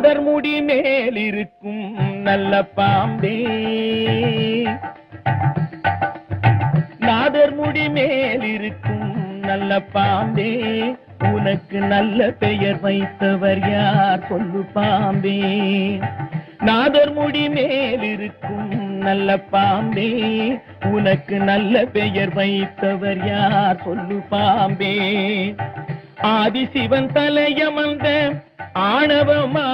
நாதர் முடி மேலிருக்கும் நல்ல பாம்பே, நாதர் முடி மேலிருக்கும் நல்ல பாம்பே, உனக்கு நல்ல பெயர் வைத்தவர் யார் சொல்லு பாம்பே. நாதர் முடி மேலிருக்கும் நல்ல பாம்பே, உனக்கு நல்ல பெயர் வைத்தவர் யார் சொல்லு பாம்பே. ஆதிசிவன் தலையமர்ந்த ஆணவமா,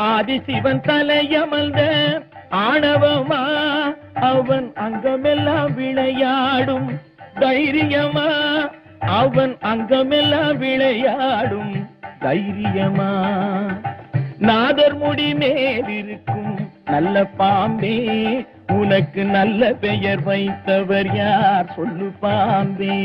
ஆதிசிவன் தலையமர்ந்த ஆணவமா, அவன் அங்கமெல்லாம் விளையாடும் தைரியமா, அவன் அங்கமெல்லாம் விளையாடும் தைரியமா. நாதர் முடி மேலிருக்கும் நல்ல பாம்பே, உனக்கு நல்ல பெயர் வைத்தவர் யார் சொல்லு பாம்பே.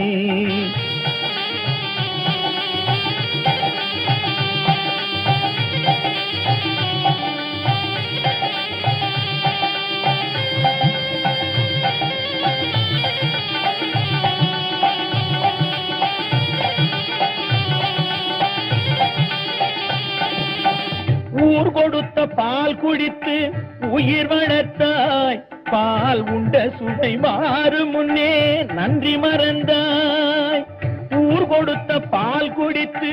ஊர் கொடுத்த பால் குடித்து உயிர் வளர்த்தாய், பால் உண்ட சுவை மாறு முன்னே நன்றி மறந்தாய். ஊர் கொடுத்த பால் குடித்து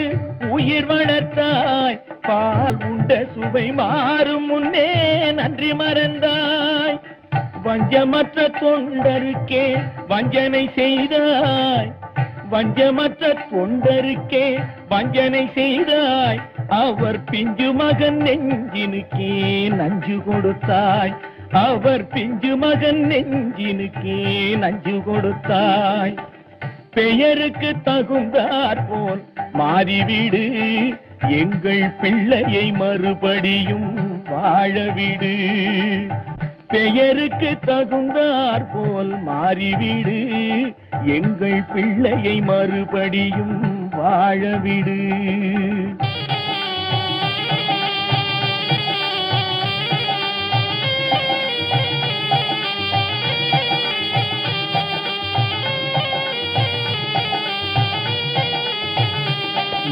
உயிர் வளர்த்தாய், பால் உண்ட சுவை மாறு முன்னே நன்றி மறந்தாய். வஞ்சமற்ற தொண்டருக்கே வஞ்சனை செய்தாய், வஞ்சமற்ற தொண்டருக்கே வஞ்சனை செய்தாய். அவர் பிஞ்சு மகன் நெஞ்சினுக்கே நஞ்சு கொடுத்தாய், அவர் பிஞ்சு மகன் நெஞ்சினுக்கே நஞ்சு கொடுத்தாய். பெயருக்கு தகுந்தாற் போல் மாறிவிடு, எங்கள் பிள்ளையை மறுபடியும் வாழவிடு. பெயருக்கு தகுந்தாற் போல் மாறிவிடு, எங்கள் பிள்ளையை மறுபடியும் வாழவிடு.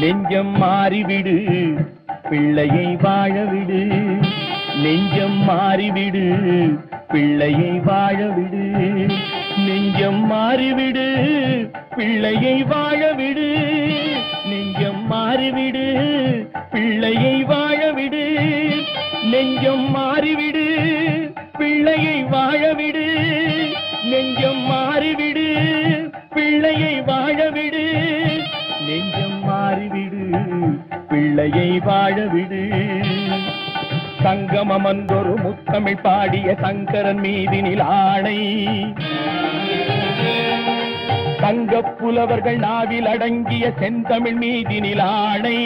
நெஞ்சம் மாறிவிடு, பிள்ளையை வாழவிடு. நெஞ்சம் மாறிவிடு, பிள்ளையை வாழவிடு. நெஞ்சம் மாறிவிடு, பிள்ளையை வாழவிடு. நெஞ்சம் மாறிவிடு, பிள்ளையை வாழவிடு. நெஞ்சம் மாறிவிடு, பிள்ளையை வாழவிடு. நெஞ்சம் மாறிவிடு, பிள்ளையை வாழவிடு. நெஞ்சம் மாறிவிடு, பிள்ளையை வாழவிடு. சங்கமமந்தொரு முத்தமிழ் பாடிய சங்கரன் மீதினில் ஆணை, சங்கப் புலவர்கள் நாவில் அடங்கிய செந்தமிழ் மீதினில் ஆணை.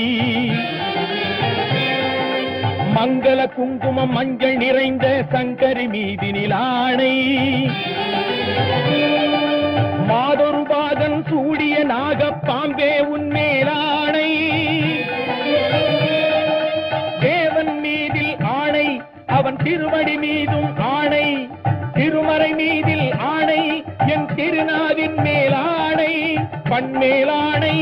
மங்கள குங்குமம் மஞ்சள் நிறைந்த சங்கரி மீதினில் ஆணை. மாதொரு பாகன் சூடிய நாகப்பாம்பே உன்மேலாணை. தேவன் மீதில் ஆணை, அவன் திருவடி மீதும் ஆணை. திருமறை மீதில் ஆணை, என் திருநாவின் மேலாணை. பண்மேலாணை.